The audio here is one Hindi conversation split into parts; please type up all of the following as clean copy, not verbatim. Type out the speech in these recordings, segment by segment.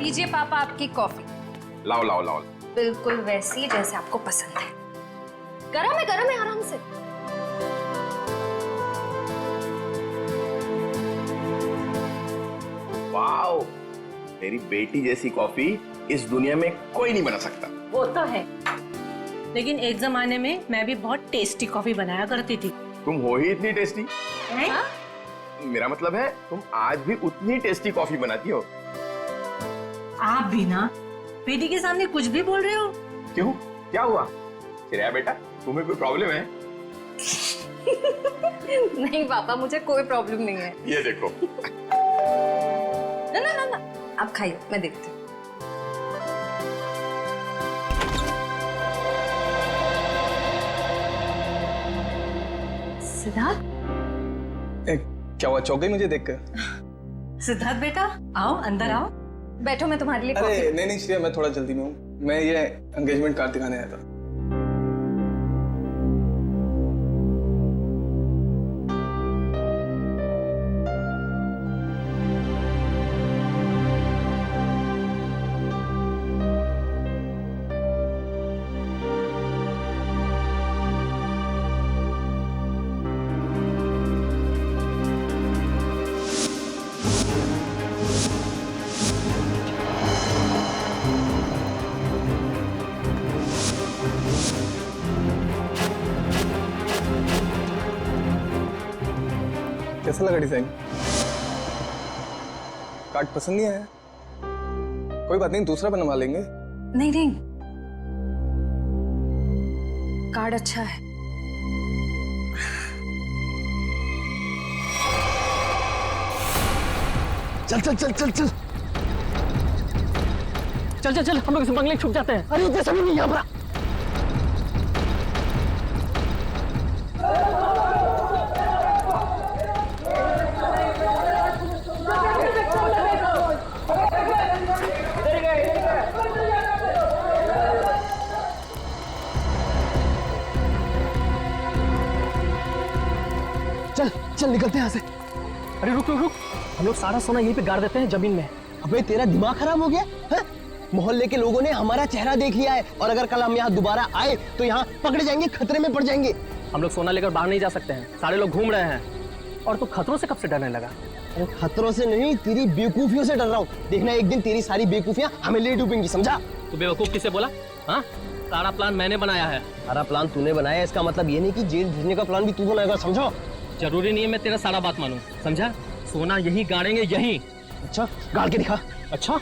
लीजिए पापा आपकी कॉफी। लाओ लाओ लाओ। बिल्कुल वैसी जैसे आपको पसंद है। गरम है आराम से। वाओ, मेरी बेटी जैसी कॉफी इस दुनिया में कोई नहीं बना सकता। वो तो है, लेकिन एक जमाने में मैं भी बहुत टेस्टी कॉफी बनाया करती थी। तुम हो ही इतनी टेस्टी। हाँ? मेरा मतलब है तुम आज भी उतनी टेस्टी कॉफी बनाती हो। आप भी ना बेटी के सामने कुछ भी बोल रहे हो। क्यों, क्या हुआ? श्रेया बेटा, तुम्हें कोई प्रॉब्लम है? नहीं पापा, मुझे कोई प्रॉब्लम नहीं है। ये देखो। ना आप खाइए, मैं देखती हूँ। सिद्धार्थ, क्या हुआ, चौक गई मुझे देखकर? सिद्धार्थ बेटा आओ, अंदर आओ। बैठो, मैं तुम्हारे लिए अरे कॉफी। नहीं श्रेया, मैं थोड़ा जल्दी में हूँ। मैं ये एंगेजमेंट कार्ड दिखाने आया था। कैसा लगा डिजाइन? कार्ड पसंद नहीं आया? कोई बात नहीं, दूसरा बनवा लेंगे। नहीं, कार्ड अच्छा है। चल चल चल चल चल चल चल चल, हम लोग इस बंगले में छुप जाते हैं। अरे इतने सभी नहीं यहाँ पर। चल चल निकलते हैं यहाँ से। अरे रुक रुक रुक, हम लोग सारा सोना यहीं पे गाड़ देते हैं जमीन में। अबे तेरा दिमाग खराब हो गया है? मोहल्ले के लोगों ने हमारा चेहरा देख लिया है और अगर कल हम यहाँ दोबारा आए तो यहाँ पकड़े जाएंगे, खतरे में पड़ जाएंगे। हम लोग सोना लेकर बाहर नहीं जा सकते हैं, सारे लोग घूम रहे हैं। और तू खतरों से कब से डरने लगा? अरे खतरों से नहीं, तेरी बेवकूफियों से डर रहा हूँ। देखना एक दिन तेरी सारी बेवकूफियां हमें ले डूबेंगी, समझा? तू बेवकूफ किसे बोला? हाँ, सारा प्लान मैंने बनाया है। सारा प्लान तूने बनाया, इसका मतलब ये नहीं कि जेल भेजने का प्लान भी तू बनाएगा, समझो? जरूरी नहीं है मैं तेरा सारा बात मानूं, समझा? सोना यहीं गाड़ेंगे, यहीं। अच्छा गाड़ के दिखा। अच्छा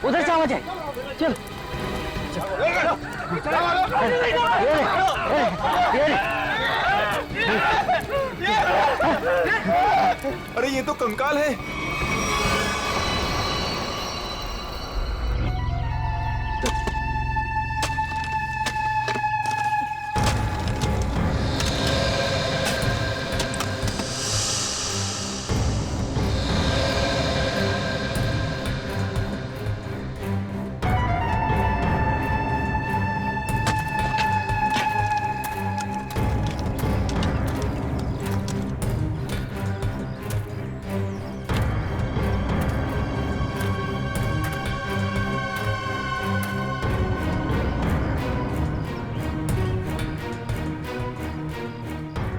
उधर से आवाज है। चल अरे ये तो कंकाल है।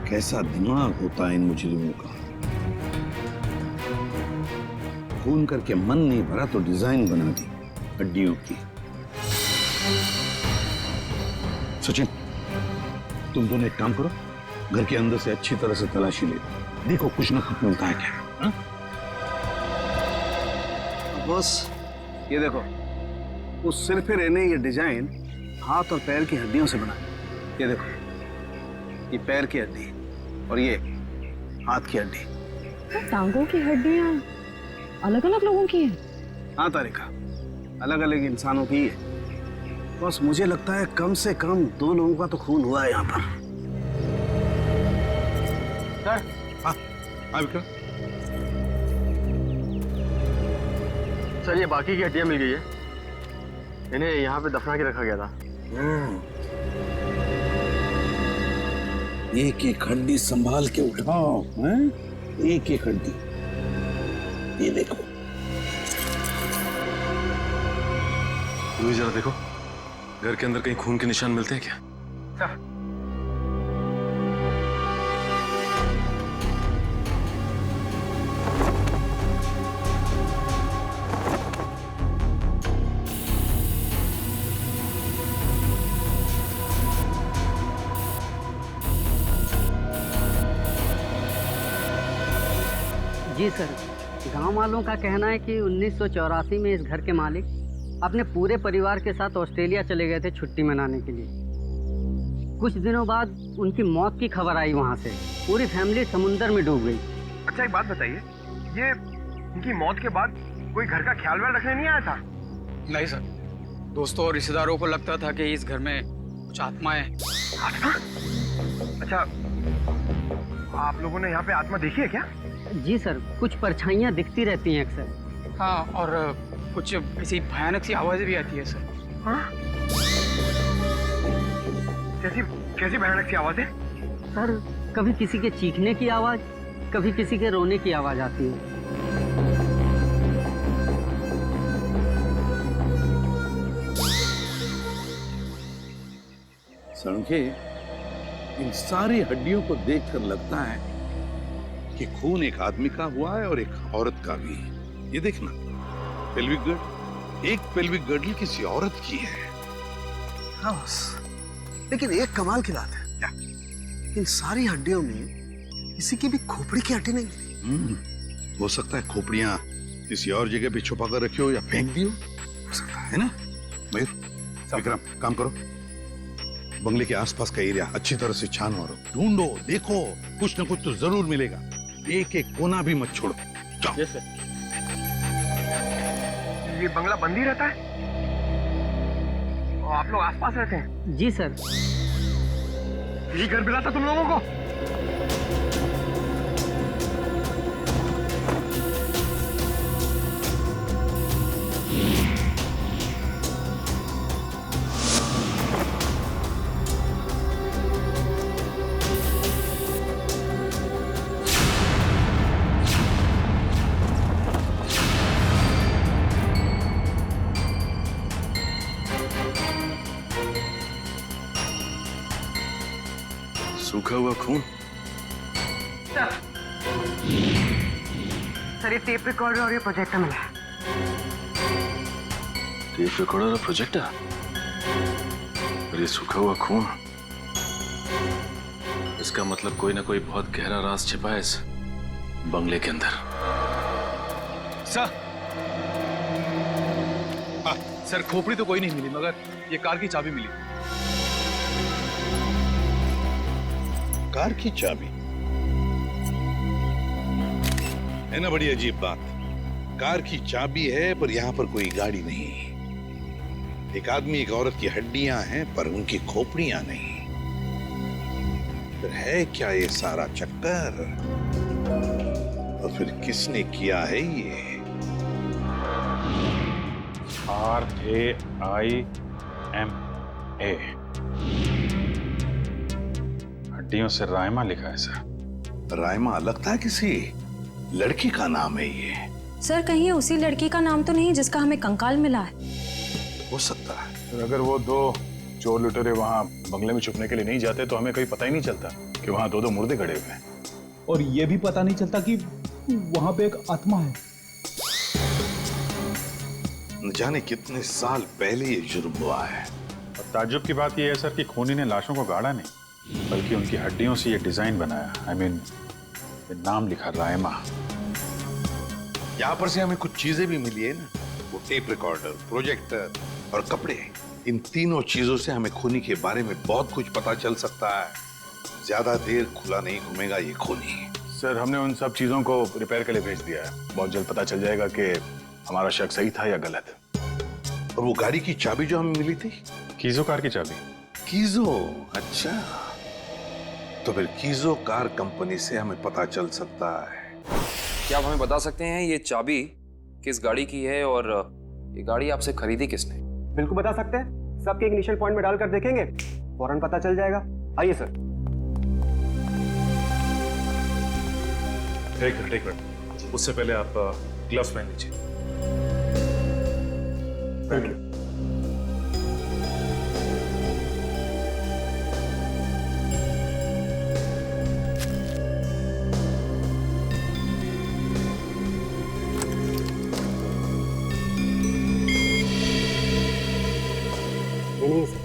कैसा दिमाग होता है इन मुजरिमों का। खून करके मन नहीं भरा तो डिजाइन बना दी हड्डियों की। सचिन, तुम दोनों एक काम करो, घर के अंदर से अच्छी तरह से तलाशी ले देखो कुछ ना कुछ मिलता है क्या। बॉस ये देखो, उस सिर पे रहने ये डिजाइन हाथ और पैर की हड्डियों से बना। ये देखो, ये पैर की हड्डी और ये हाथ की हड्डी। टांगों की हड्डियां अलग अलग लोगों की है? हाँ तारिका, अलग अलग इंसानों की है। बस मुझे लगता है कम से कम 2 लोगों का तो खून हुआ है यहाँ पर। हाँ हाँ विक्रम। सर ये बाकी की हड्डियां मिल गई है, इन्हें यहाँ पे दफना के रखा गया था। एक एक हड्डी संभाल के उठाओ, हैं? एक एक हड्डी। ये देखो, जरा देखो, घर के अंदर कहीं खून के निशान मिलते हैं क्या? जी सर, गांव वालों का कहना है कि 1984 में इस घर के मालिक अपने पूरे परिवार के साथ ऑस्ट्रेलिया चले गए थे छुट्टी मनाने के लिए। कुछ दिनों बाद उनकी मौत की खबर आई वहां से। पूरी फैमिली समुंदर में डूब गई। अच्छा एक बात बताइए, ये इनकी मौत के बाद कोई घर का ख्याल व्याल रखने नहीं आया था? नहीं सर, दोस्तों और रिश्तेदारों को लगता था कि इस घर में कुछ आत्माएं। आत्मा? अच्छा, आप लोगों ने यहाँ पे आत्मा देखी है क्या? जी सर, कुछ परछाइयाँ दिखती रहती हैं अक्सर। हाँ, और कुछ ऐसी भयानक सी आवाजें भी आती है सर। हाँ? कैसी भयानक सी आवाजें? सर, कभी किसी के चीखने की आवाज, कभी किसी के रोने की आवाज आती है। सड़के, इन सारी हड्डियों को देखकर लगता है कि खून एक आदमी का हुआ है और एक औरत का भी। ये देखना, पेल्विक गर्ड, एक पेल्विक गर्डल किसी औरत की है। हाँ बस, लेकिन एक कमाल की बात है, क्या? इन सारी हड्डियों में किसी की भी खोपड़ी की हड्डी नहीं मिली। हो सकता है खोपड़ियां किसी और जगह पे छुपा कर रखी हो या फेंक दी हो सकता है ना। मयूर, विक्रम, काम करो, बंगले के आसपास का एरिया अच्छी तरह से छानो और ढूंढो, देखो, कुछ न कुछ तो जरूर मिलेगा। एक एक कोना भी मत छोड़ो। जाओ। Yes sir. ये बंगला बंद ही रहता है और आप लोग आसपास रहते हैं? जी सर। ये घर मिला था तुम लोगों को? सूखा हुआ खून? सर, ये टेप रिकॉर्डर और ये प्रोजेक्टर मिला है। टेप रिकॉर्डर और प्रोजेक्टर और ये सूखा हुआ खून, इसका मतलब कोई ना कोई बहुत गहरा राज छिपा है इस बंगले के अंदर। सर, सर खोपड़ी तो कोई नहीं मिली, मगर ये कार की चाबी मिली। कार की चाबी है ना, बड़ी अजीब बात। कार की चाबी है पर यहाँ पर कोई गाड़ी नहीं। एक आदमी एक औरत की हड्डियां हैं पर उनकी खोपड़ियां नहीं। फिर है क्या ये सारा चक्कर? और फिर किसने किया है ये? RAIMA, हड्डियों से रायमा लिखा है सर। रायमा लगता है किसी लड़की का नाम है ये। सर, कहीं उसी लड़की का नाम तो नहीं जिसका हमें कंकाल मिला है? हो सकता है। सर, अगर वो दो चोर लुटेरे वहाँ बंगले में छुपने के लिए नहीं जाते तो हमें कहीं पता ही नहीं चलता कि वहाँ दो मुर्दे गड़े हुए हैं। और ये भी पता नहीं चलता कि वहाँ पे एक आत्मा है। न जाने कितने साल पहले ये जुर्म हुआ है। और ताज्जुब की बात यह है सर कि खूनी ने लाशों को गाड़ा नहीं, बल्कि उनकी हड्डियों से ये डिजाइन बनाया। I mean, ये नाम लिखा रायमा। यहाँ पर से हमें कुछ चीजें भी मिली है ना, वो टेप रिकॉर्डर, प्रोजेक्टर और कपड़े। इन तीनों चीजों से हमें खूनी के बारे में बहुत कुछ पता चल सकता है। ज्यादा देर खुला नहीं घूमेगा ये खूनी। सर, हमने उन सब चीजों को रिपेयर के लिए भेज दिया है। बहुत जल्द पता चल जाएगा कि हमारा शक सही था या गलत। और वो गाड़ी की चाबी जो हमें मिली थी, कीजो कार की चाबी। कीजो, अच्छा। तो फिर कीजो कार कंपनी से हमें पता चल सकता है। क्या आप हमें बता सकते हैं ये चाबी किस गाड़ी की है और ये गाड़ी आपसे खरीदी किसने? बिल्कुल बता सकते हैं, सबके इनिशियल पॉइंट में डालकर देखेंगे, फौरन पता चल जाएगा। आइए सर। एक मिनट, उससे पहले आप ग्लव्स पहन लीजिए। Thank you. नहीं सर।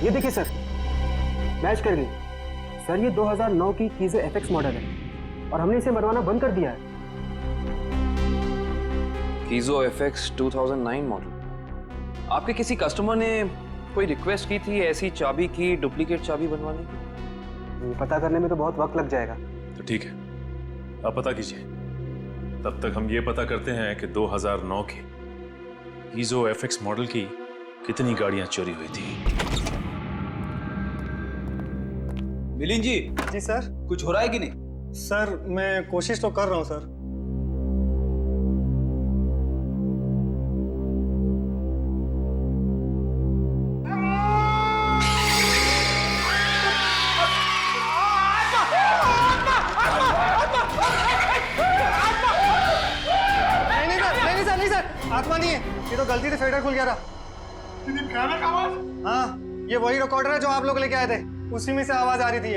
ये देखिए सर, मैच कर गई सर। ये 2009 की कीजो एफएक्स मॉडल है और हमने इसे बनवाना बंद कर दिया है। कीजो एफएक्स 2009 मॉडल। आपके किसी कस्टमर ने कोई रिक्वेस्ट की थी ऐसी चाबी की डुप्लीकेट चाबी बनवाने की? ये पता करने में तो बहुत वक्त लग जाएगा। तो ठीक है, आप पता कीजिए। तब तक हम ये पता करते हैं कि 2009 के कीजो एफएक्स मॉडल की कितनी गाड़ियां चोरी हुई थी। मिलिंद जी। जी सर। कुछ हो रहा है कि नहीं? सर मैं कोशिश तो कर रहा हूँ सर। नहीं सर, आत्मा नहीं है, ये तो गलती से फेडर खुल गया था। हाँ, ये वही रिकॉर्डर है जो आप लोग लेके आए थे, उसी में से आवाज आ रही थी।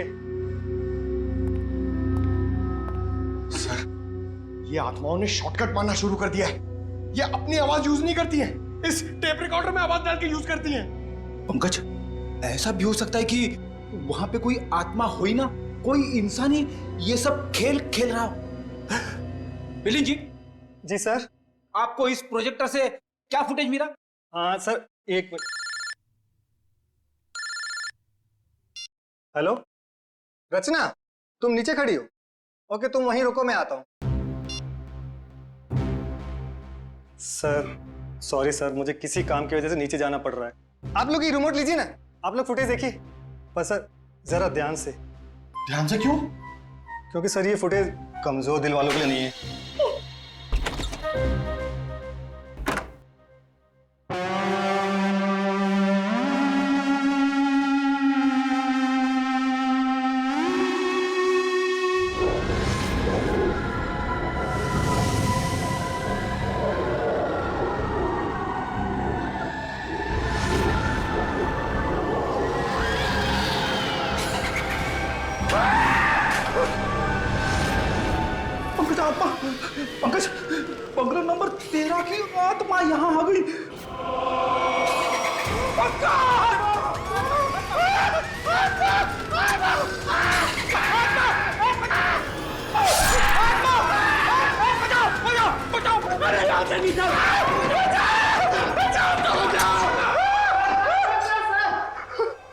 सर, ये आत्माओं ने शॉर्टकट मारना शुरू कर दिया है। ये अपनी आवाज यूज नहीं करती हैं, इस टेप रिकॉर्डर में आवाज डाल के यूज करती हैं। पंकज, ऐसा भी हो सकता है कि वहां पे कोई आत्मा हो ही ना, कोई इंसान ही ये सब खेल खेल रहा हो। मिलिंद जी। जी सर। आपको इस प्रोजेक्टर से क्या फुटेज मिला? हाँ सर, एक मिनट। हेलो रचना, तुम नीचे खड़ी हो? ओके, तुम वहीं रुको, मैं आता हूं। सर सॉरी सर, मुझे किसी काम की वजह से नीचे जाना पड़ रहा है। आप लोग ये रिमोट लीजिए ना, आप लोग फुटेज देखिए, पर सर जरा ध्यान से। ध्यान से क्यों? क्योंकि सर ये फुटेज कमजोर दिल वालों के लिए नहीं है। पंकज आत्मा, पंकज, बंगला नंबर 13 की आत्मा यहाँ आ गई।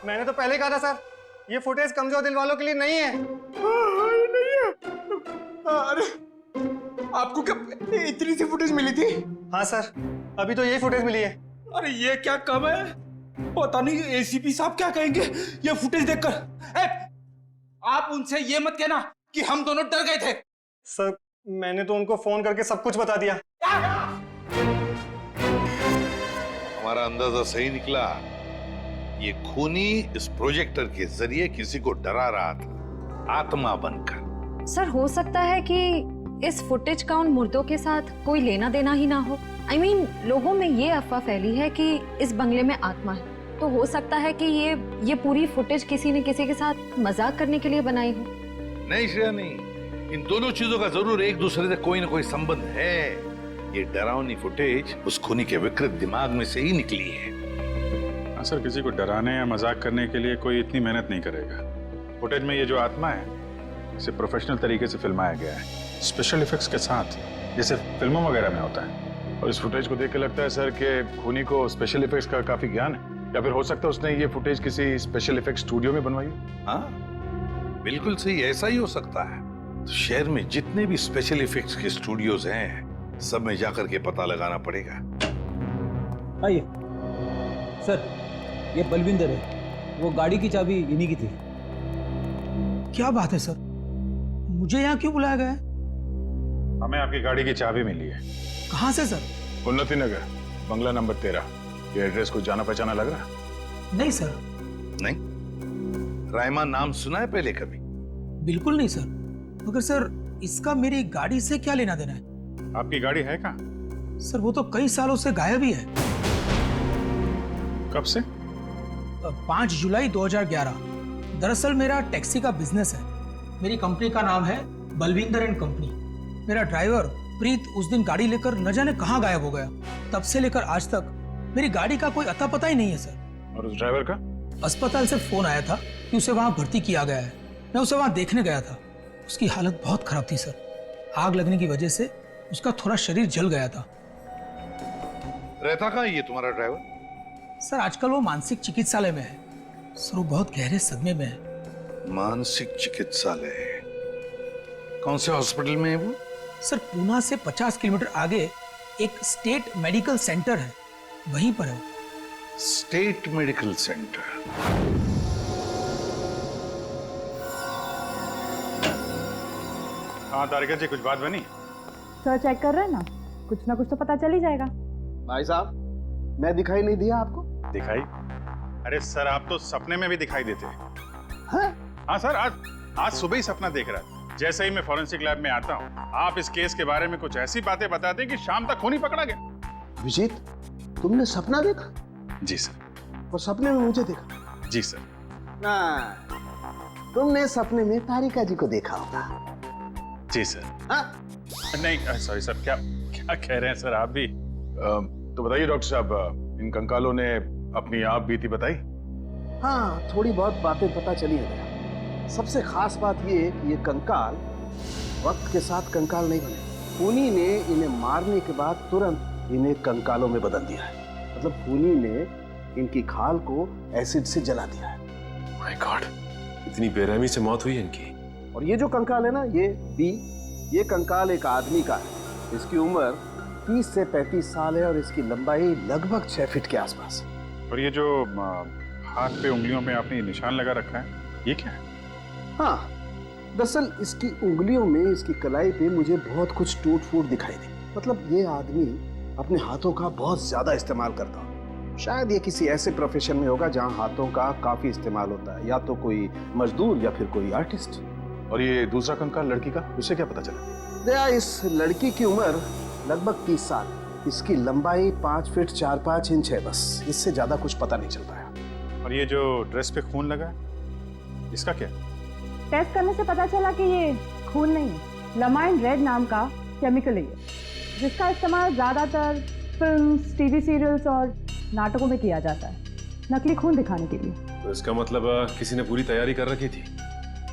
मैंने तो पहले कहा था सर, ये फुटेज कमजोर दिल वालों के लिए नहीं है। नहीं है। अरे आपको क्या इतनी सी फुटेज मिली थी? हाँ सर, अभी तो यही फुटेज मिली है। अरे ये क्या कम है, पता नहीं एसीपी साहब क्या कहेंगे ये फुटेज देखकर। आप उनसे ये मत कहना कि हम दोनों डर गए थे। सर मैंने तो उनको फोन करके सब कुछ बता दिया। हमारा अंदाजा सही निकला। ये खूनी इस प्रोजेक्टर के जरिए किसी को डरा रहा था, आत्मा बनकर। सर हो सकता है कि इस फुटेज का उन मुर्दों के साथ कोई लेना देना ही ना हो। I mean, लोगों में ये अफवाह फैली है कि इस बंगले में आत्मा है, तो हो सकता है कि ये पूरी फुटेज किसी ने किसी के साथ मजाक करने के लिए बनाई हो। नहीं श्रेया, नहीं, इन दोनों चीजों का जरूर एक दूसरे से कोई ना कोई संबंध है। ये डरावनी फुटेज उस खूनी के विकृत दिमाग में से ही निकली है। हाँ सर, किसी को डराने या मजाक करने के लिए कोई इतनी मेहनत नहीं करेगा। फुटेज में ये जो आत्मा है इसे प्रोफेशनल तरीके से फिल्माया गया है, स्पेशल इफेक्ट्स के साथ, जैसे फिल्मों वगैरह में होता है। और इस फुटेज को देख के लगता है सर कि खूनी को स्पेशल इफेक्ट्स का काफी ज्ञान है, या फिर हो सकता है उसने ये फुटेज किसी स्पेशल इफेक्ट्स स्टूडियो में बनवाई है। हाँ बिल्कुल सही, ऐसा ही हो सकता है। तो शहर में जितने भी स्पेशल इफेक्ट्स के स्टूडियोज हैं, सब में जाकर के पता लगाना पड़ेगा। आइए सर, ये बलविंदर है, वो गाड़ी की चाबी इन्हीं की थी। क्या बात है सर, मुझे यहाँ क्यों बुलाया गया है? हमें आपकी गाड़ी की चाबी मिली है। कहाँ से सर? उन्नति नगर, बंगला नंबर 13। ये एड्रेस को जाना पहचाना लग रहा है? नहीं सर। नहीं? रायमा नाम सुना है पहले कभी? बिल्कुल नहीं सर। मगर सर, इसका मेरी गाड़ी से क्या लेना देना है? आपकी गाड़ी है कहाँ? सर वो तो कई सालों से गायब ही है। कब से? 5 जुलाई 2011। दरअसल मेरा टैक्सी का बिजनेस है। मेरी कंपनी का नाम है बलविंदर एंड कंपनी। मेरा ड्राइवर प्रीत उस दिन गाड़ी लेकर न जाने कहाँ गायब हो गया। तब से लेकर आज तक मेरी गाड़ी का कोई अता पता ही नहीं है सर। और उस ड्राइवर का? अस्पताल से फोन आया था कि उसे वहां भर्ती किया गया है। मैं उसे वहां देखने गया था। उसकी हालत बहुत खराब थी सर। आग लगने की वजह से उसका थोड़ा शरीर जल गया था। रहता कहाँ ये तुम्हारा ड्राइवर? सर आजकल वो मानसिक चिकित्सालय में है। सर वो बहुत गहरे सदमे में है। मानसिक चिकित्सालय? कौन से हॉस्पिटल में है वो? सर पूना से 50 किलोमीटर आगे एक स्टेट मेडिकल सेंटर है, वहीं पर है। State medical centre? हाँ तारिका जी, कुछ बात बनी? सर चेक कर रहे हैं ना, कुछ ना कुछ तो पता चल ही जाएगा। भाई साहब, मैं दिखाई नहीं दिया आपको? दिखाई? अरे सर आप तो सपने में भी दिखाई देते हैं। हाँ सर, आज सुबह ही सपना देख रहा था। जैसे ही मैं फॉरेंसिक लैब में आता हूँ, आप इस केस के बारे में कुछ ऐसी बातें बताते हैं कि शाम तक खूनी पकड़ा गया। विजीत, तुमने सपना देखा? जी सर। और सपने में मुझे देखा? जी सर। ना, तुमने सपने में तारिका जी को देखा होगा। जी सर। नहीं सॉरी सर, क्या क्या कह रहे हैं सर आप भी? तो बताइए डॉक्टर साहब, इन कंकालों ने अपनी आप बीती बताई? हाँ, थोड़ी बहुत बातें पता चली है। सबसे खास बात ये है कि ये कंकाल वक्त के साथ कंकाल नहीं बने। खूनी ने इन्हें मारने के बाद तुरंत इन्हें कंकालों में बदल दिया है। मतलब खूनी ने इनकी खाल को एसिड से जला दिया है। माय गॉड, इतनी बेरहमी से मौत हुई इनकी। और ये जो कंकाल है ना, ये कंकाल एक आदमी का है। इसकी उम्र 30 से 35 साल है और इसकी लंबाई लगभग 6 फीट के आसपास है। और ये जो हाथ पे उंगलियों में आपने निशान लगा रखा है, ये क्या है? हाँ, दरअसल इसकी उंगलियों में, इसकी कलाई पे मुझे बहुत कुछ टूट फूट दिखाई दी। मतलब ये आदमी अपने हाथों का बहुत ज्यादा इस्तेमाल करता हो। शायद ये किसी ऐसे प्रोफेशन में होगा जहाँ हाथों का काफी इस्तेमाल होता है, या तो कोई मजदूर या फिर कोई आर्टिस्ट। और ये दूसरा कंकाल लड़की का, उसे क्या पता चला? दया, इस लड़की की उम्र लगभग 30 साल। इसकी लंबाई 5 फीट 4-5 इंच है, बस इससे ज्यादा कुछ पता नहीं चल पाया। और ये जो ड्रेस पे खून लगा है, इसका क्या? टेस्ट करने से पता चला कि ये खून नहीं है, लमाइन रेड नाम का केमिकल है, जिसका इस्तेमाल ज्यादातर फिल्म्स, टीवी सीरियल्स और नाटकों में किया जाता है, नकली खून दिखाने के लिए। तो इसका मतलब किसी ने पूरी तैयारी कर रखी थी,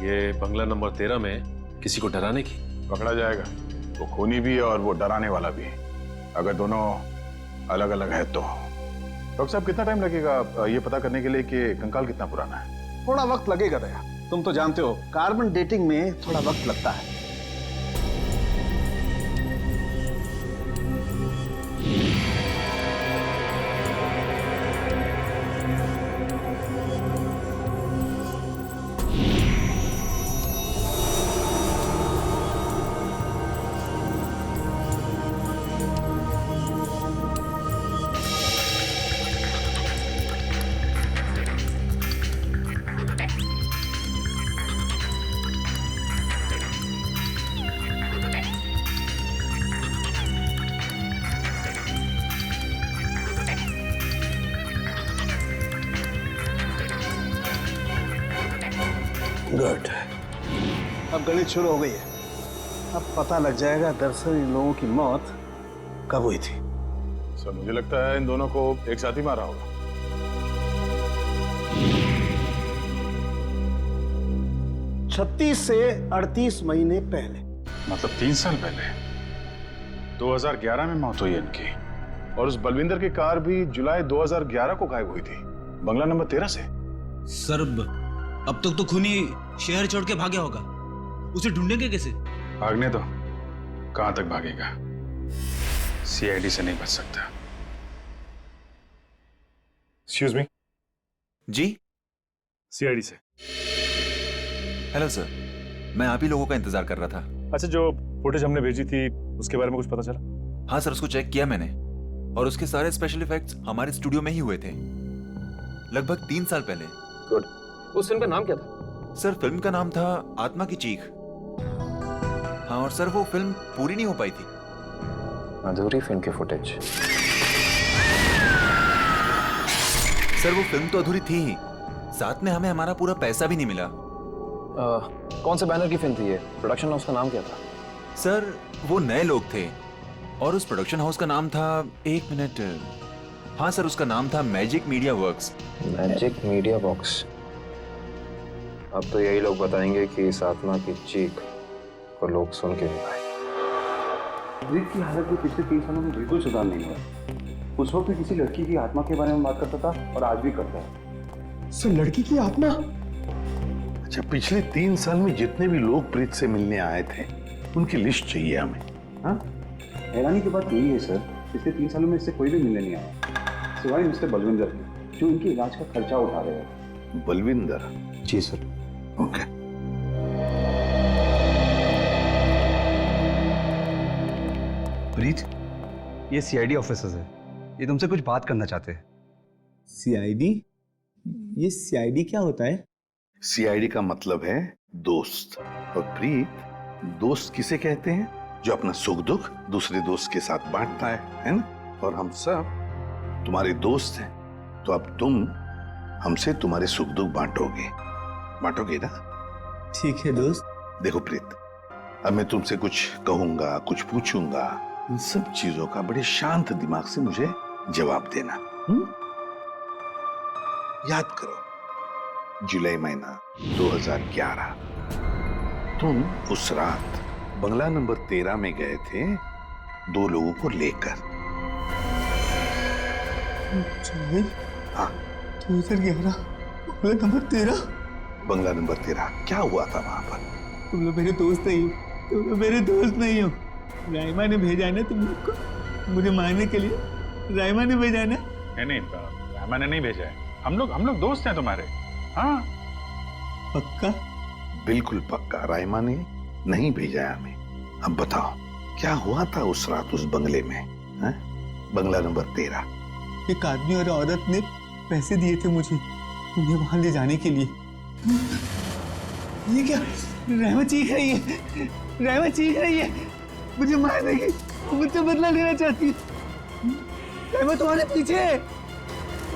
ये बंगला नंबर 13 में किसी को डराने की। पकड़ा जाएगा, वो खूनी भी है और वो डराने वाला भी है, अगर दोनों अलग अलग है तो। डॉक्टर साहब, कितना टाइम लगेगा ये पता करने के लिए कि कंकाल कितना पुराना है? थोड़ा वक्त लगेगा दया, तुम तो जानते हो कार्बन डेटिंग में थोड़ा वक्त लगता है। गुड, अब गणित शुरू हो गई है। अब पता लग जाएगा दरअसल इन लोगों की मौत कब हुई थी। सर मुझे लगता है इन दोनों को एक साथ ही मारा होगा। 36 से 38 महीने पहले। मतलब 3 साल पहले 2011 में मौत हुई इनकी। और उस बलविंदर की कार भी जुलाई 2011 को गायब हुई थी, बंगला नंबर 13 से। सर अब तक तो खूनी शहर छोड़ के भागा होगा, उसे ढूंढेंगे कैसे? भागने दो, कहां तक भागेगा? सीआईडी से नहीं बच सकता। Excuse me. जी सीआईडी से। हेलो सर, मैं आप ही लोगों का इंतजार कर रहा था। अच्छा, जो फुटेज हमने भेजी थी उसके बारे में कुछ पता चला? हाँ सर, उसको चेक किया मैंने और उसके सारे स्पेशल इफेक्ट्स हमारे स्टूडियो में ही हुए थे, लगभग 3 साल पहले। गुड। उस फिल्म का नाम क्या था? सर फिल्म का नाम था आत्मा की चीख। हाँ, और सर वो फिल्म पूरी नहीं हो पाई थी। अधूरी फिल्म की फुटेज। सर वो फिल्म तो अधूरी थी ही, साथ में हमें हमारा पूरा पैसा भी नहीं मिला। कौन से बैनर की फिल्म थी ये? प्रोडक्शन हाउस का नाम क्या था? सर वो नए लोग थे और उस प्रोडक्शन हाउस का नाम था, 1 मिनट, हाँ सर उसका नाम था magic media works. Magic media works. अब तो यही लोग बताएंगे कि इस आत्मा की चीख को लोग सुन के नहीं पाए। प्रीत की हालत में पिछले 3 सालों में बिल्कुल सुधार नहीं हुआ। उस वक्त भी किसी लड़की की आत्मा के बारे में बात करता था और आज भी करता है। सर लड़की की आत्मा? अच्छा, पिछले 3 साल में जितने भी लोग प्रीत से मिलने आए थे उनकी लिस्ट चाहिए हमें। हाँ, हैरानी की बात यही है सर, पिछले 3 सालों में इससे कोई भी मिलने नहीं आया सिवाय मिस्टर बलविंदर के, जो इनके इलाज का खर्चा उठा रहे हैं। बलविंदर? जी सर। ओके। प्रीत, ये सीआईडी ऑफिसर्स है, ये तुमसे कुछ बात करना चाहते हैं। सीआईडी? ये सीआईडी क्या होता है? सीआईडी का मतलब है दोस्त। और प्रीत, दोस्त किसे कहते हैं? जो अपना सुख दुख दूसरे दोस्त के साथ बांटता है ना? और हम सब तुम्हारे दोस्त हैं, तो अब तुम हमसे तुम्हारे सुख दुख बांटोगे ना? ठीक है दोस्त। देखो प्रीत, अब मैं तुमसे कुछ कहूंगा, कुछ पूछूंगा, इन सब चीजों का बड़े शांत दिमाग से मुझे जवाब देना। याद करो, जुलाई महीना 2011, तुम उस रात बंगला नंबर 13 में गए थे 2 लोगों को लेकर। हाँ, 2011, बंगला नंबर 13। बंगला नंबर 13, क्या हुआ था वहां पर? तुम लोग मेरे दोस्त नहीं हो, तुम लोग मेरे दोस्त नहीं हो। राइमा ने भेजा है ना तुम लोग को मुझे मारने के लिए? राइमा ने भेजा है ना? नहीं, राइमा ने नहीं भेजा है। हम लोग दोस्त हैं तुम्हारे। हाँ पक्का? बिल्कुल पक्का, राइमा ने नहीं भेजा है हमें। अब बताओ क्या हुआ था उस रात उस बंगले में, है? बंगला नंबर 13। एक आदमी और औरत ने पैसे दिए थे मुझे उन्हें वहां ले जाने के लिए। ये क्या? राइमा चीख रही है, राइमा चीख रही है, मुझे मार देगी, मुझसे बदला लेना चाहती है। राइमा तुम्हारे पीछे है।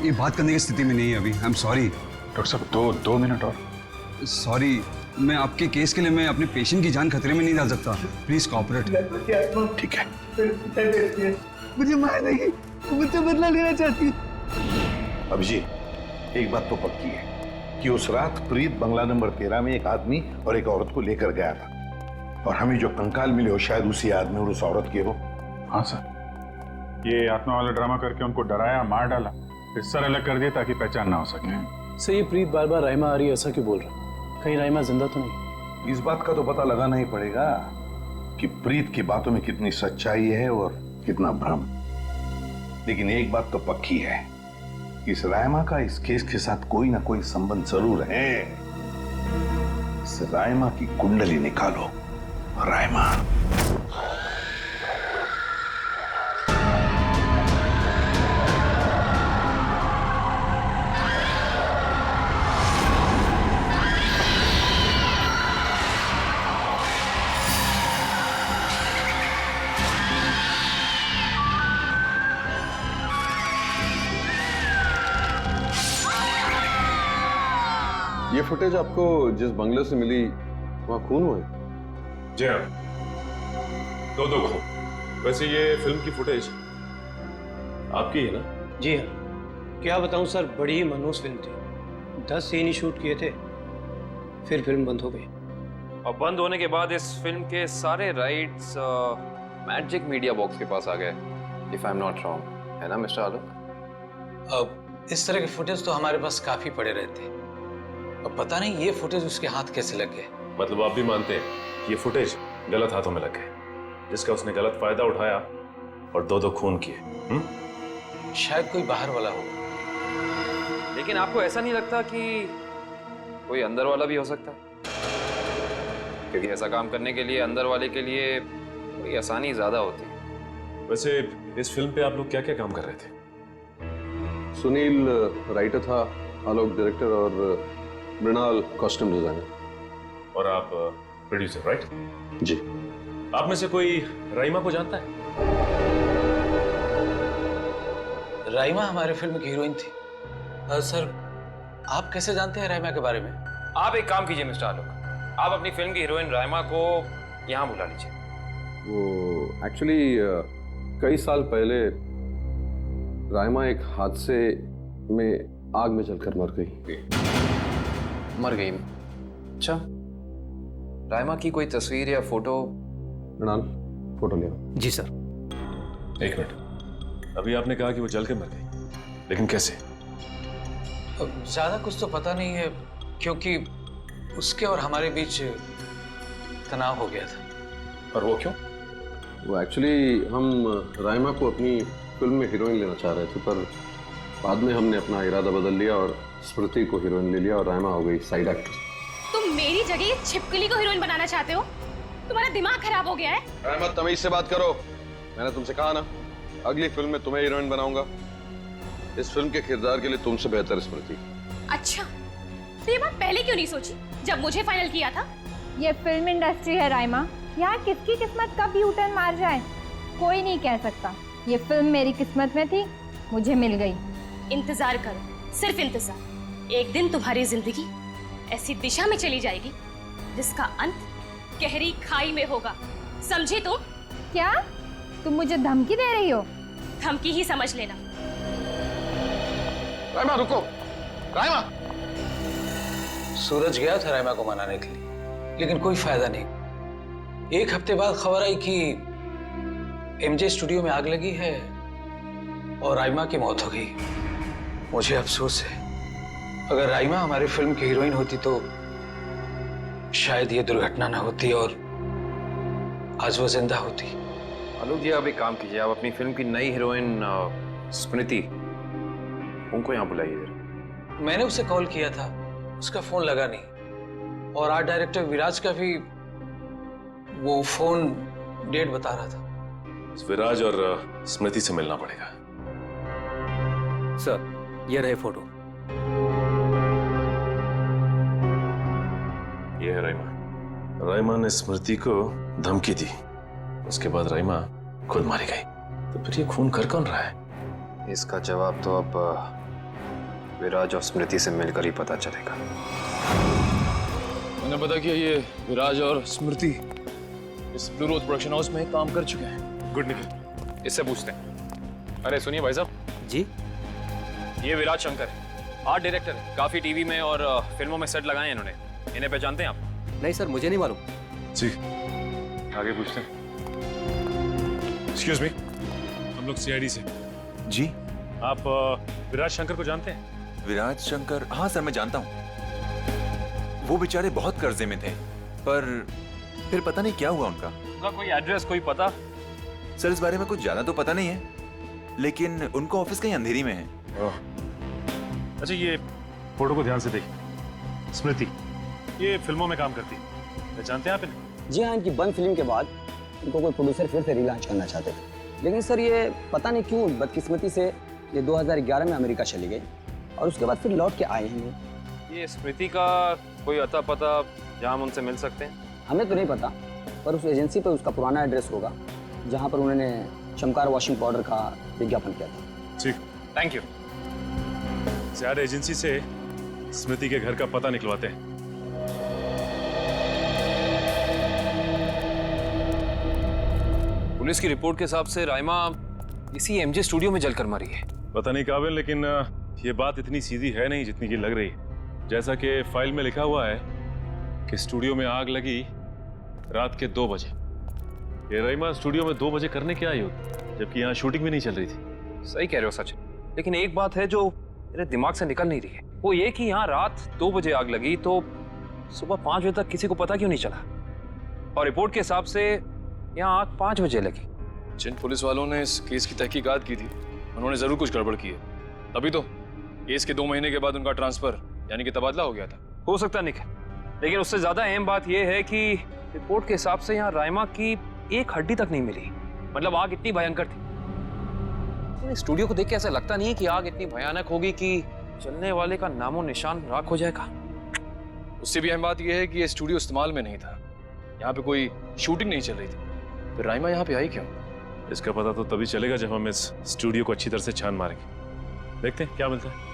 ये बात करने की स्थिति में नहीं है अभी। आई एम सॉरी डॉक्टर साहब, 2 मिनट और। सॉरी, मैं आपके केस के लिए मैं अपने पेशेंट की जान खतरे में नहीं डाल सकता। Please cooperate. ठीक है। मुझे मार देगी, मुझसे बदला लेना चाहती है। अभिजीत, एक बात तो पक्की है कि उस रात प्रीत बंगला नंबर 13 में एक आदमी और एक औरत को लेकर गया था, और हमें जो कंकाल मिले हो शायद उसी आदमी और उस औरत के हो। हाँ सर, ये आत्मा वाला ड्रामा करके उनको डराया, मार डाला, फिर सर अलग कर दिया ताकि पहचान ना हो सके। सर, ये प्रीत बार बार राइमा आ रही है ऐसा क्यों बोल रहा है? कहीं राइमा जिंदा तो नहीं? इस बात का तो पता लगाना ही पड़ेगा कि प्रीत की बातों में कितनी सच्चाई है और कितना भ्रम। लेकिन एक बात तो पक्की है, इस राइमा का इस केस के साथ कोई ना कोई संबंध जरूर है। इस राइमा की कुंडली निकालो। राइमा, ये फुटेज आपको जिस बंगले से मिली वहाँ खून हुए? जी हाँ, 2 खून। वैसे ये फिल्म की फुटेज आपकी है ना? जी हाँ। क्या बताऊं सर, बड़ी ही मनहूस फिल्म थी। 10 सीन ही शूट किए थे, फिर फिल्म बंद हो गई। और बंद होने के बाद इस फिल्म के सारे राइट्स मैजिक मीडिया बॉक्स के पास आ गए, if I am not wrong, है ना मिस्टर आलोक? अब इस तरह के फुटेज तो हमारे पास काफी पड़े रहते हैं। अब पता नहीं ये फुटेज उसके हाथ कैसे लग गए। मतलब आप भी मानते हैं कि ये फुटेज गलत हाथों में लग गए, जिसका उसने गलत फायदा उठाया और दो खून किए? शायद कोई बाहर वाला हो। लेकिन आपको ऐसा नहीं लगता कि कोई अंदर वाला भी हो सकता है? क्योंकि ऐसा काम करने के लिए अंदर वाले के लिए कोई आसानी ज्यादा होती है। वैसे इस फिल्म पे आप लोग क्या क्या काम कर रहे थे? सुनील राइटर था, आलोक डायरेक्टर और मृणाल कॉस्ट्यूम डिजाइनर। और आप प्रोड्यूसर, राइट? जी। आप में से कोई राइमा को जानता है? राइमा हमारे फिल्म की हीरोइन थी। सर, आप कैसे जानते हैं राइमा के बारे में? आप एक काम कीजिए मिस्टर आलोक, आप अपनी फिल्म की हीरोइन राइमा को यहाँ बुला लीजिए। वो एक्चुअली कई साल पहले राइमा एक हादसे में आग में जलकर मर गई। मर गई? अच्छा, राइमा की कोई तस्वीर या फोटो? मृणाल, फोटो ले आओ। जी सर। एक मिनट, अभी आपने कहा कि वो जल के मर गई, लेकिन कैसे? ज्यादा कुछ तो पता नहीं है, क्योंकि उसके और हमारे बीच तनाव हो गया था। और वो क्यों? वो एक्चुअली हम राइमा को अपनी फिल्म में हीरोइन लेना चाह रहे थे, पर बाद में हमने अपना इरादा बदल लिया और स्मृति को हीरोइन ले लिया और राइमा हो गई साइड एक्ट्रेस। तुम मेरी जगह ये छिपकली को हीरोइन बनाना चाहते हो? तुम्हारा दिमाग खराब हो गया है? राइमा, तमीज से बात करो। मैंने तुमसे कहा ना, अगली फिल्म में तुम्हें हीरोइन बनाऊंगा। इस फिल्म के किरदार के लिए तुमसे बेहतर स्मृति। अच्छा, तो ये बात पहले क्यों नहीं सोची जब मुझे फाइनल किया था? ये फिल्म इंडस्ट्री है राइमा, यहाँ किसकी किस्मत कब यू टर्न मार जाए कोई नहीं कह सकता। ये फिल्म मेरी किस्मत में थी, मुझे मिल गई। इंतजार करो, सिर्फ इंतजार। एक दिन तुम्हारी जिंदगी ऐसी दिशा में चली जाएगी जिसका अंत गहरी खाई में होगा, समझे तुम? क्या तुम मुझे धमकी दे रही हो? धमकी ही समझ लेना। राइमा रुको, राइमा। सूरज गया था राइमा को मनाने के लिए, लेकिन कोई फायदा नहीं। एक हफ्ते बाद खबर आई कि एमजे स्टूडियो में आग लगी है और राइमा की मौत हो गई। मुझे अफसोस है, अगर राइमा हमारी फिल्म की हीरोइन होती तो शायद ये दुर्घटना ना होती और आज वो जिंदा होती। आलोक जी, आप एक काम कीजिए, आप अपनी फिल्म की नई हीरोइन स्मृति, उनको यहाँ बुलाइए। मैंने उसे कॉल किया था, उसका फोन लगा नहीं, और आर्ट डायरेक्टर विराज का भी वो फोन डेट बता रहा था। विराज और स्मृति से मिलना पड़ेगा। सर, ये रहे फोटो। ये है राइमा। राइमा ने स्मृति को धमकी दी, उसके बाद राइमा खुद मारी गई। तो फिर ये खून कर कौन रहा है? इसका जवाब तो अब विराज और स्मृति से मिलकर ही पता चलेगा। मैंने पता किया, ये विराज और स्मृति इस ब्लू रोज प्रोडक्शन हाउस में काम कर चुके हैं। गुड निकल, इससे पूछते हैं। अरे सुनिए भाई साहब जी, ये विराज शंकर है, आर्ट डायरेक्टर है, काफी टीवी में और फिल्मों में सेट लगाए हैं इन्होंने। इन्हें पहचानते हैं आप? नहीं सर, मुझे नहीं मालूम। जी, आगे पूछते हैं। एक्सक्यूज मी, हम लोग सीआईडी से। जी। आप विराज शंकर को जानते हैं? विराज शंकर? हाँ सर, मैं जानता हूँ। वो बेचारे बहुत कर्जे में थे, पर फिर पता नहीं क्या हुआ उनका। उनका कोई एड्रेस, कोई पता? सर, इस बारे में कुछ ज्यादा तो पता नहीं है, लेकिन उनका ऑफिस कहीं अंधेरी में है। अच्छा, ये फोटो को ध्यान से देखिए। स्मृति ये फिल्मों में काम करती है, पहचानते हैं आप इन्हें? जी हाँ, इनकी बंद फिल्म के बाद इनको कोई प्रोड्यूसर फिर से रिलॉन्च करना चाहते थे, लेकिन सर ये पता नहीं क्यों बदकिस्मती से ये 2011 में अमेरिका चली गई और उसके बाद फिर लौट के आए हैं। ये स्मृति का कोई अता पता जहाँ हम उनसे मिल सकते हैं? हमें तो नहीं पता, पर उस एजेंसी पर उसका पुराना एड्रेस होगा जहाँ पर उन्होंने चमकार वॉशिंग पाउडर का विज्ञापन किया था। ठीक, थैंक यू। ज़्यादा एजेंसी से स्मृति के घर का पता निकलवाते हैं। पुलिस की रिपोर्ट के हिसाब से राइमा इसी एमजे स्टूडियो में जलकर मरी है। पता नहीं काबिल, लेकिन ये बात इतनी सीधी है नहीं जितनी की लग रही है। जैसा कि फाइल में लिखा हुआ है कि स्टूडियो में आग लगी रात के 2 बजे। ये रईमा स्टूडियो में 2 बजे करने क्या आई होगी, जबकि यहाँ शूटिंग भी नहीं चल रही थी। सही कह रहे हो सचिन, लेकिन एक बात है जो मेरे दिमाग से निकल नहीं रही है, वो ये कि यहाँ रात 2 बजे आग लगी तो सुबह 5 बजे तक किसी को पता क्यों नहीं चला? और रिपोर्ट के हिसाब से यहाँ आग 5 बजे लगी। जिन पुलिस वालों ने इस केस की तहकीकात की थी उन्होंने जरूर कुछ गड़बड़ की है, तभी तो केस के 2 महीने के बाद उनका ट्रांसफर यानी कि तबादला हो गया था। हो सकता है निखिल, लेकिन उससे ज्यादा अहम बात यह है कि रिपोर्ट के हिसाब से यहाँ राइमा की एक हड्डी तक नहीं मिली। मतलब आग इतनी भयंकर थी। स्टूडियो को देख के ऐसा लगता नहीं है कि आग इतनी भयानक होगी कि चलने वाले का नामो निशान राख हो जाएगा। उससे भी अहम बात यह है कि ये स्टूडियो इस्तेमाल में नहीं था, यहाँ पे कोई शूटिंग नहीं चल रही थी, फिर राइमा यहाँ पे आई क्यों? इसका पता तो तभी चलेगा जब हम इस स्टूडियो को अच्छी तरह से छान मारेंगे। देखते हैं क्या मिलता है।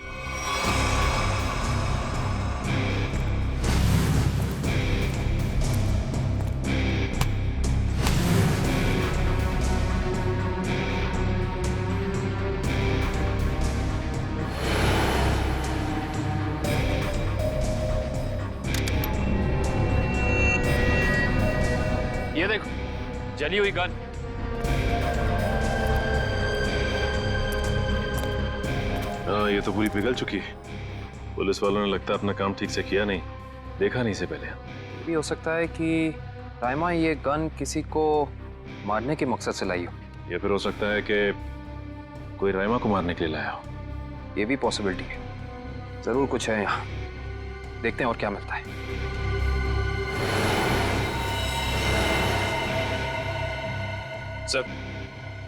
ये देखो, जली हुई गन। हाँ, ये तो पूरी पिघल चुकी है। पुलिस वालों ने लगता है अपना काम ठीक से किया नहीं, देखा नहीं इसे पहले। भी हो सकता है कि राइमा ये गन किसी को मारने के मकसद से लाई हो, या फिर हो सकता है कि कोई राइमा को मारने के लिए लाया हो। ये भी पॉसिबिलिटी है। जरूर कुछ है यहाँ, देखते हैं और क्या मिलता है। सर,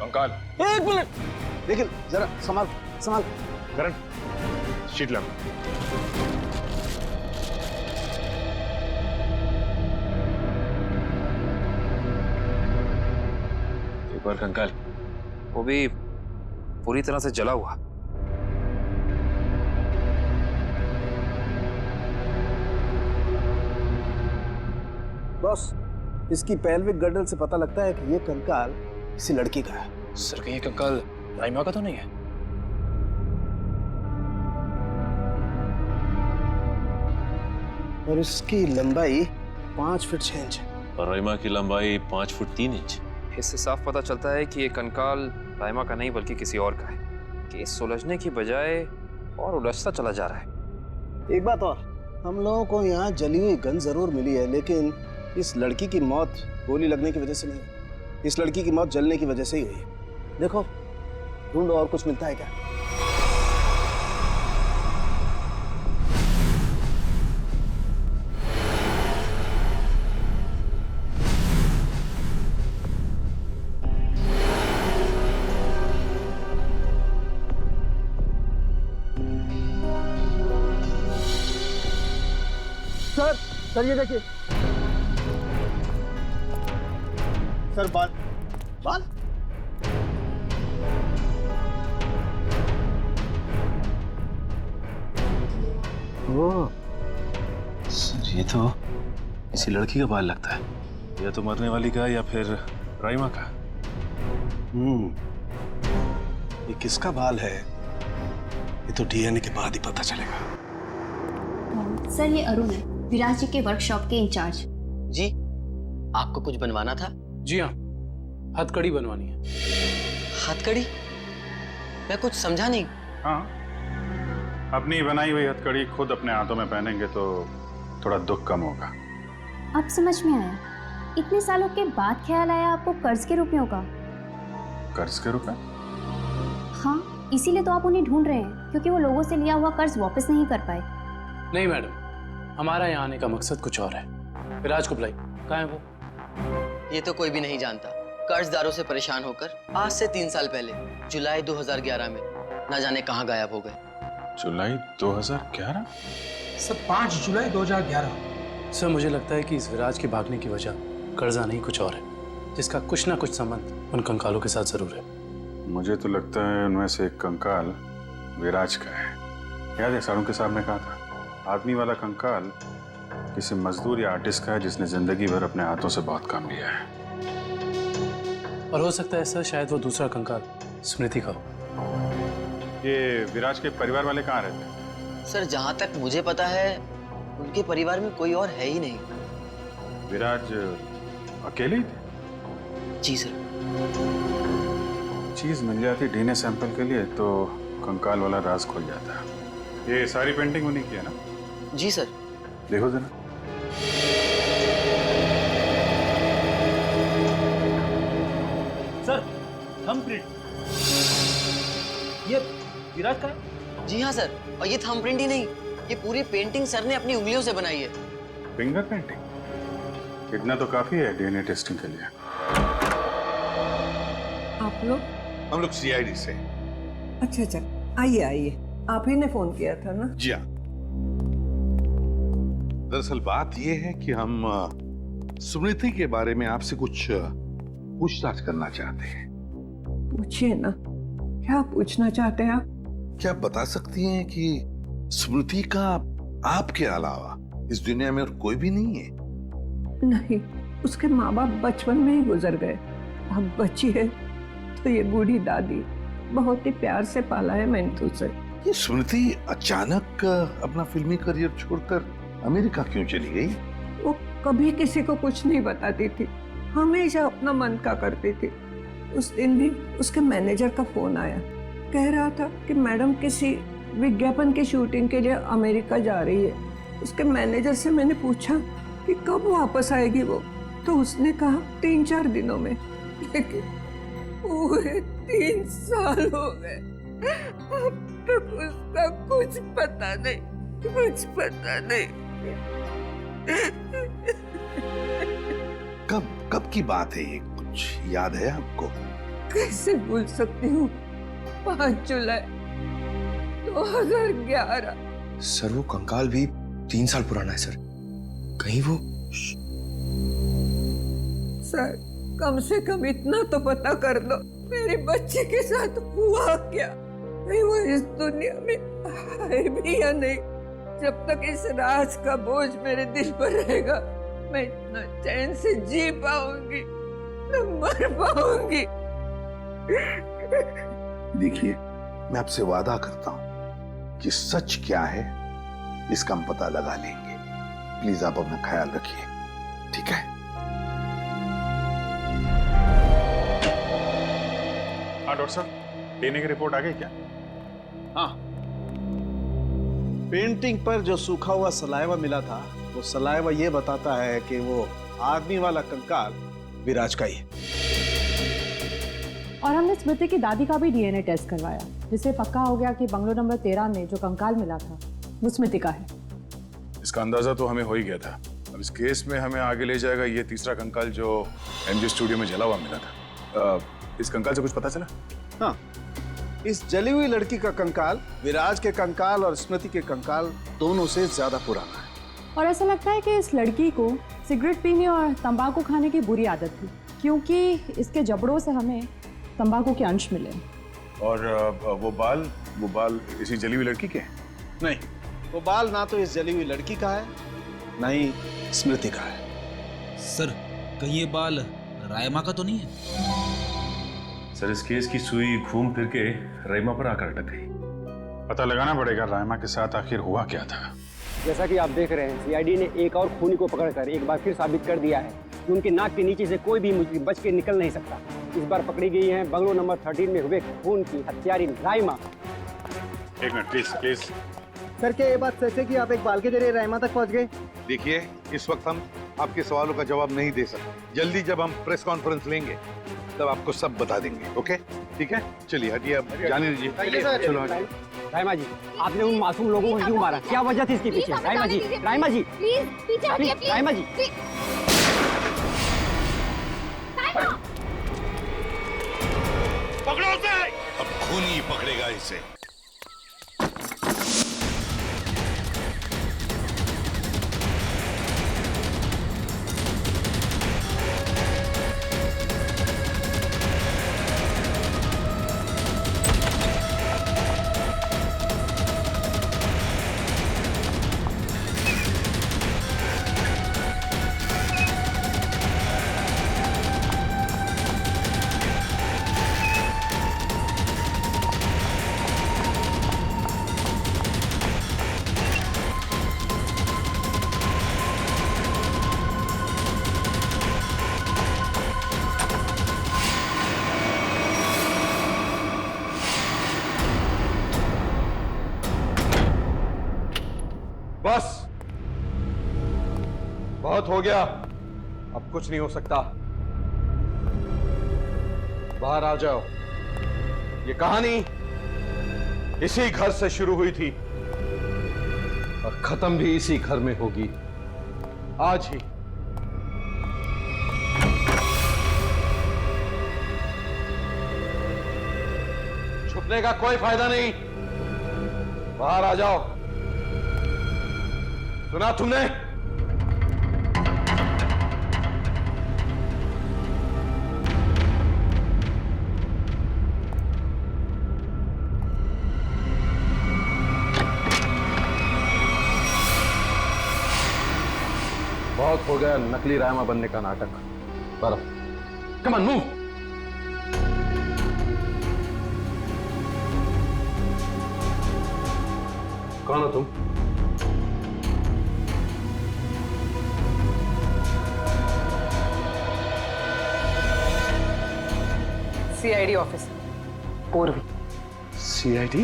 कंकाल। 1 मिनट, देखिए जरा संभाल संभाल। करण, शीट ला। एक बार कंकाल, वो भी पूरी तरह से जला हुआ। बॉस, इसकी पेल्विक गर्डल से पता लगता है कि ये कंकाल किसी लड़की का है। सर, कहीं ये कंकाल राइमा का तो नहीं है? और इसकी लंबाई 5 फीट 6 इंच है। और राइमा की लंबाई 5 फुट 3 इंच। इससे साफ पता चलता है कि ये कंकाल राइमा का नहीं बल्कि किसी और का है। केस सुलझने की बजाय और उलझता चला जा रहा है। एक बात और, हम लोगों को यहाँ जली हुई गन जरूर मिली है, लेकिन इस लड़की की मौत गोली लगने की वजह से नहीं, इस लड़की की मौत जलने की वजह से ही हुई है। देखो, ढूंढो और कुछ मिलता है क्या। सर ये देखिए सर, बाल बाल। सर, ये तो किसी लड़की का बाल लगता है, या तो मरने वाली का या फिर राइमा का। ये किसका बाल है, ये तो डीएनए के बाद ही पता चलेगा। सर, ये अरुण है, विराज जी के वर्कशॉप के इंचार्ज। जी, आपको कुछ बनवाना था? जी हाँ, हथकड़ी बनवानी है। हथकड़ी? मैं कुछ समझा नहीं। हाँ, अपनी बनाई हुई हथकड़ी खुद अपने हाथों में पहनेंगे तो थोड़ा दुख कम होगा। अब समझ में आया, इतने सालों के बाद ख्याल आया आपको कर्ज के रुपयों का। कर्ज के रुपए? हाँ, इसीलिए तो आप उन्हें ढूंढ रहे हैं, क्योंकि वो लोगों से लिया हुआ कर्ज वापस नहीं कर पाए। नहीं मैडम, हमारा यहाँ आने का मकसद कुछ और है। विराज को बुलाई, कहाँ है वो? ये तो कोई भी नहीं जानता। कर्जदारों से परेशान होकर आज से 3 साल पहले जुलाई 2011 में न जाने कहाँ गायब हो गए। जुलाई 2011? सर, 5 जुलाई 2011। सर, मुझे लगता है कि इस विराज के भागने की वजह कर्जा नहीं कुछ और है, जिसका कुछ ना कुछ संबंध उन कंकालों के साथ जरूर है। मुझे तो लगता है उनमें से एक कंकाल विराज का है। याद है सारुण के साहब ने कहा था, आदमी वाला कंकाल किसी मजदूर या आर्टिस्ट का है जिसने जिंदगी भर अपने हाथों से बहुत काम लिया है। और हो सकता है सर, शायद वो दूसरा कंकाल स्मृति का हो। ये विराज के परिवार वाले कहाँ रहते हैं? सर, जहाँ तक मुझे पता है उनके परिवार में कोई और है ही नहीं। विराज अकेले ही थे? जी सर। चीज मिल जाती डीएनए सैंपल के लिए तो कंकाल वाला राज खुल जाता। ये सारी पेंटिंग उन्हीं की है ना? जी सर। देखो जरा। सर थंबप्रिंट ये विराज का है? जी हाँ सर, और ये थंबप्रिंट ही नहीं, ये पूरी पेंटिंग सर ने अपनी उंगलियों से बनाई है। Finger painting? इतना तो काफी है डीएनए टेस्टिंग के लिए। आप लोग? हम लोग सीआईडी से। अच्छा अच्छा, आइए आइए, आप ही ने फोन किया था ना? जी हाँ। दरअसल बात ये है कि हम स्मृति के बारे में आपसे कुछ पूछताछ करना चाहते हैं। पूछिए ना, क्या पूछना चाहते हैं आप? क्या आप बता सकती हैं कि स्मृति का आपके अलावा इस दुनिया में और कोई भी नहीं है? नहीं, उसके माँ बाप बचपन में ही गुजर गए। अब बची है तो ये बूढ़ी दादी, बहुत ही प्यार से पाला है मैंने उसे। ये स्मृति अचानक अपना फिल्मी करियर छोड़कर अमेरिका क्यों चली गई? वो कभी किसी को कुछ नहीं बताती थी, हमेशा अपना मन का करती थी। उस दिन भी उसके मैनेजर का फोन आया, कह रहा था कि मैडम किसी विज्ञापन की शूटिंग के लिए अमेरिका जा रही है। उसके मैनेजर से मैंने पूछा कि कब वापस आएगी वो, तो उसने कहा 3-4 दिनों में। लेकिन पूरे 3 साल हो गए, अब तक उसका कुछ पता नहीं, कुछ पता नहीं। कब की बात है ये, कुछ याद है आपको? कैसे भूल सकती हूँ, 5 जुलाई 2011। सर वो कंकाल भी 3 साल पुराना है सर, कहीं वो। सर कम से कम इतना तो पता कर दो, मेरी बच्ची के साथ हुआ क्या? नहीं वो इस दुनिया में है भी या नहीं? जब तक इस राज का बोझ मेरे दिल पर रहेगा, मैं इतना चैन से जी पाऊंगी, न मर पाऊंगी। देखिए, मैं आपसे वादा करता हूं कि सच क्या है इसका हम पता लगा लेंगे। प्लीज आप अपना ख्याल रखिए, ठीक है? हाँ डॉक्टर साहब, डीएनए की रिपोर्ट आ गई क्या? हाँ, पेंटिंग पर जो सूखा हुआ सलाइवा मिला था, वो सलाइवा ये बताता है कि वो आदमी वाला कंकाल विराज का ही है। और हमने स्मृति की दादी का भी डीएनए टेस्ट करवाया, जिससे पक्का हो गया कि बंगलो नंबर 13 में जो कंकाल मिला था वो स्मृति का है। इसका अंदाजा तो हमें हो ही गया था। अब इस केस में हमें आगे ले जाएगा ये तीसरा कंकाल जो एमजे स्टूडियो में जला हुआ मिला था। इस कंकाल से कुछ पता चला? हाँ, इस जली हुई लड़की का कंकाल विराज के कंकाल और स्मृति के कंकाल दोनों से ज्यादा पुराना है। और ऐसा लगता है कि इस लड़की को सिगरेट पीने और तंबाकू खाने की बुरी आदत थी, क्योंकि इसके जबड़ों से हमें तंबाकू के अंश मिले। और वो बाल इसी जली हुई लड़की के हैं? नहीं, वो बाल ना तो इस जली हुई लड़की का है, ना ही स्मृति का है। सर, कहीं ये बाल रायमा का तो नहीं है? सर, इस केस की सुई घूम फिर के रायमा पर आकर अटक गई। पता लगाना पड़ेगा रायमा के साथ आखिर हुआ क्या था। जैसा कि आप देख रहे हैं, सीआईडी ने एक और खूनी को पकड़कर एक बार फिर साबित कर दिया है कि उनके नाक के नीचे से कोई भी मुजरिम बच के निकल नहीं सकता। इस बार पकड़ी गई है बंगलो नंबर 13 में हुए खून की हत्यारी रायमा। एक मिनट प्लीज। सर, क्या ये बात सच है कि आप एक बाल के जरिए रायमा तक पहुंच गए? देखिए, इस वक्त हम आपके सवालों का जवाब नहीं दे सकते। जल्दी जब हम प्रेस कॉन्फ्रेंस लेंगे तब आपको सब बता देंगे। ओके, ठीक है? चलिए हटिए, अब जाने दीजिए। चलो हटिए। रायमा जी, आपने उन मासूम लोगों को क्यों मारा? क्या वजह थी इसके पीछे? रायमा जी, रायमा जी, प्लीज पीछे हटिए, प्लीज। रायमा जी, पकड़ो उसे। अब खूनी पकड़ेगा इसे। बस, बहुत हो गया, अब कुछ नहीं हो सकता। बाहर आ जाओ। ये कहानी इसी घर से शुरू हुई थी और खत्म भी इसी घर में होगी, आज ही। छुपने का कोई फायदा नहीं, बाहर आ जाओ। सुना तुमने? बहुत हो गया नकली रायमा बनने का नाटक। पर कम ऑन, मूव। कौन हो तुम? सीआईडी ऑफिस, पूर्वी। सीआईडी?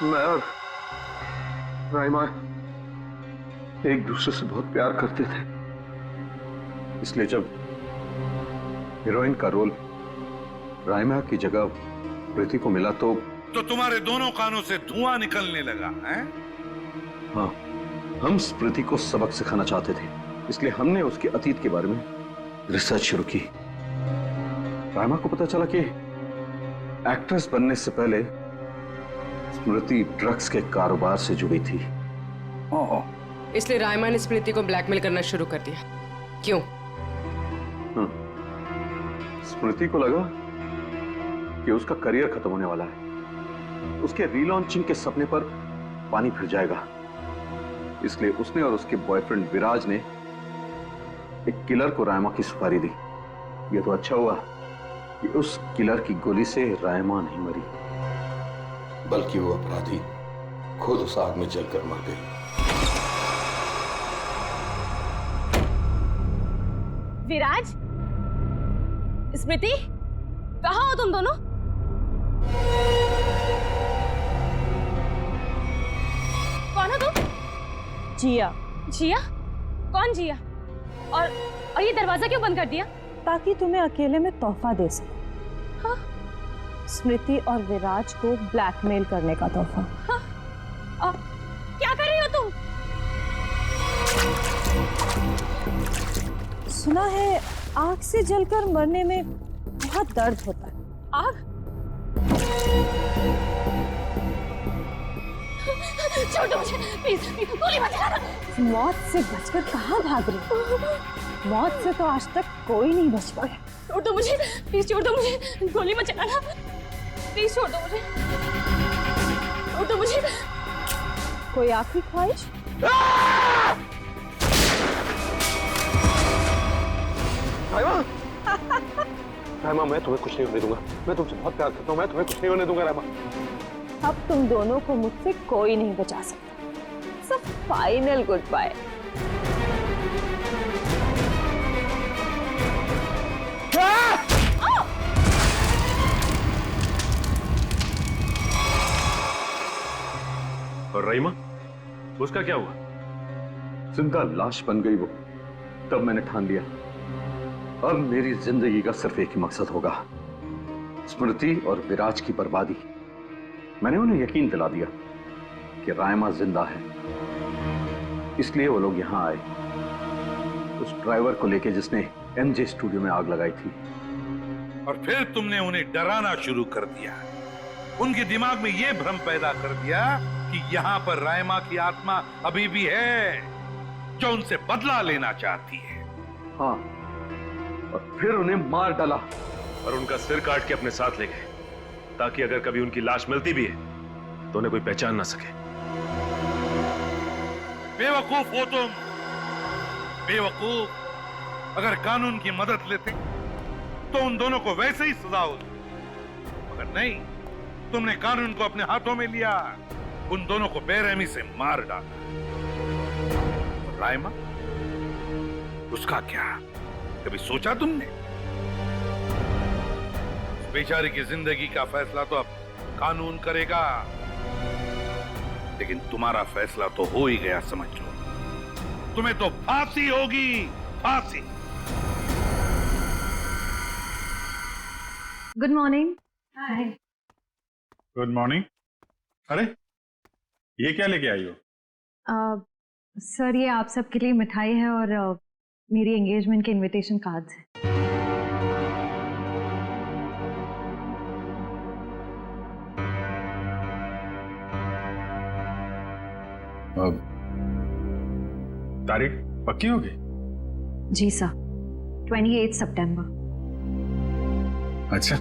मैं और राइमा एक दूसरे से बहुत प्यार करते थे, इसलिए जब हीरोइन का रोल राइमा की जगह प्रीति को मिला तो तुम्हारे दोनों कानों से धुआं निकलने लगा है? हाँ, हम स्मृति को सबक सिखाना चाहते थे, इसलिए हमने उसके अतीत के बारे में रिसर्च शुरू की। राइमा को पता चला कि एक्ट्रेस बनने से पहले स्मृति ड्रग्स के कारोबार से जुड़ी थी। इसलिए रायमा ने स्मृति को ब्लैकमेल करना शुरू कर दिया। क्यों? स्मृति को लगा कि उसका करियर खत्म होने वाला है, उसके रीलॉन्चिंग के सपने पर पानी फिर जाएगा, इसलिए उसने और उसके बॉयफ्रेंड विराज ने एक किलर को रायमा की सुपारी दी। यह तो अच्छा हुआ कि उस किलर की गोली से रायमा नहीं मरी, बल्कि वो अपराधी खुद उस आग में जलकर मर गई। विराज, स्मृति, कहाँ हो तुम दोनों? कौन हो तुम? जिया। जिया? कौन जिया? और ये दरवाजा क्यों बंद कर दिया? ताकि तुम्हें अकेले में तोहफा दे सके। हाँ? स्मृति और विराज को ब्लैकमेल करने का तोहफा। हाँ? और क्या कर रही हो तुम? सुना है आग से जलकर मरने में बहुत दर्द होता है। आग? छोड़ो मुझे, प्लीज, गोली मत चलाना। मौत से बचकर कहाँ भाग रही हो? मौत से तो आज तक कोई नहीं बच पाया। छोड़ दो मुझे, प्लीज छोड़ दो मुझे, गोली मत चलाना, प्लीज छोड़ दो मुझे, छोड़ दो मुझे। कोई आखिरी ख्वाहिश? रायमा, मैं तुम्हें कुछ नहीं होने दूंगा, मैं तुमसे बहुत प्यार करता हूँ, मैं तुम्हें कुछ नहीं होने दूंगा रायमा। अब तुम दोनों को मुझसे कोई नहीं बचा सकता। सब फाइनल गुड बाय। और राइमा, उसका क्या हुआ? जिंदा लाश बन गई वो। तब मैंने ठान लिया, अब मेरी जिंदगी का सिर्फ एक ही मकसद होगा, स्मृति और विराज की बर्बादी। मैंने उन्हें यकीन दिला दिया कि रायमा जिंदा है, इसलिए वो लोग यहां आए, उस ड्राइवर को लेके जिसने एमजे स्टूडियो में आग लगाई थी। और फिर तुमने उन्हें डराना शुरू कर दिया, उनके दिमाग में यह भ्रम पैदा कर दिया कि यहाँ पर रायमा की आत्मा अभी भी है, जो उनसे बदला लेना चाहती है। हाँ, और फिर उन्हें मार डाला और उनका सिर काट के अपने साथ ले गए, ताकि अगर कभी उनकी लाश मिलती भी है तो उन्हें कोई पहचान ना सके। बेवकूफ हो तुम, बेवकूफ। अगर कानून की मदद लेते तो उन दोनों को वैसे ही सजा होती, मगर नहीं, तुमने कानून को अपने हाथों में लिया, उन दोनों को बेरहमी से मार डाला। रायमा, उसका क्या? कभी सोचा तुमने बेचारी की जिंदगी का फैसला तो अब कानून करेगा, लेकिन तुम्हारा फैसला तो हो ही गया, समझ लो। तुम्हें तो फांसी होगी, फांसी। Good morning. Hi. Good morning. अरे ये क्या लेके आई हो? सर ये आप सबके लिए मिठाई है और मेरी एंगेजमेंट के इनविटेशन कार्ड्स हैं। तारीख पक्की होगी? जी सर, 28 सितंबर। अच्छा।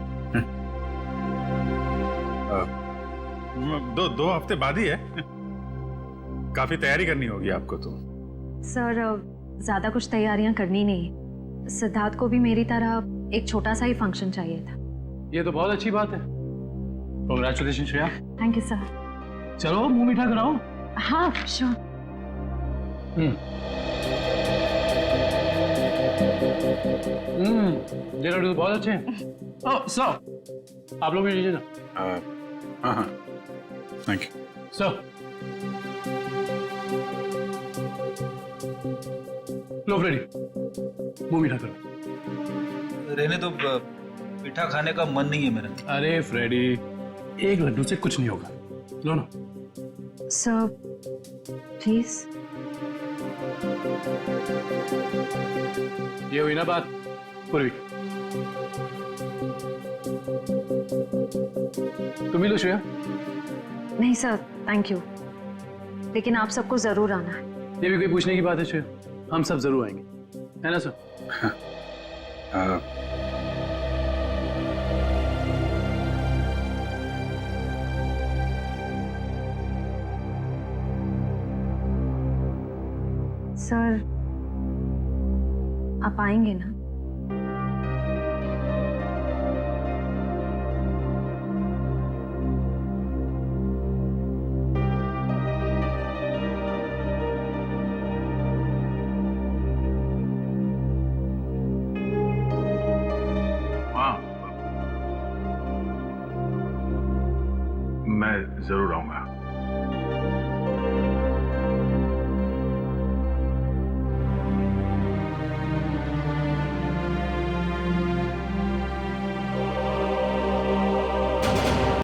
दो हफ्ते बाद ही है। काफी तैयारी करनी होगी आपको तो। सर ज्यादा कुछ तैयारियां करनी नहीं, सिद्धार्थ को भी मेरी तरह एक छोटा सा ही फंक्शन चाहिए था। ये तो बहुत अच्छी बात है। Congratulation Shreya. Thank you sir. चलो मुंह मीठा कराओ। हाँ श्योर। ये लड्डू तो बहुत अच्छे हैं। ओह सर, आप लोग भी लीजिए ना। हाँ हाँ थैंक यू सर। लो फ्रेडी, मुंह मीठा करो। रहने तो मीठा खाने का मन नहीं है मेरा। अरे फ्रेडी, एक लड्डू से कुछ नहीं होगा, लो ना। Sir please. ये हुई ना बात पूर्वी। तुम ही लो श्रेया। नहीं सर थैंक यू, लेकिन आप सबको जरूर आना है। ये भी कोई पूछने की बात है श्रेया? हम सब जरूर आएंगे, है ना सर? सर आप आएंगे ना? मैं जरूर आऊंगा।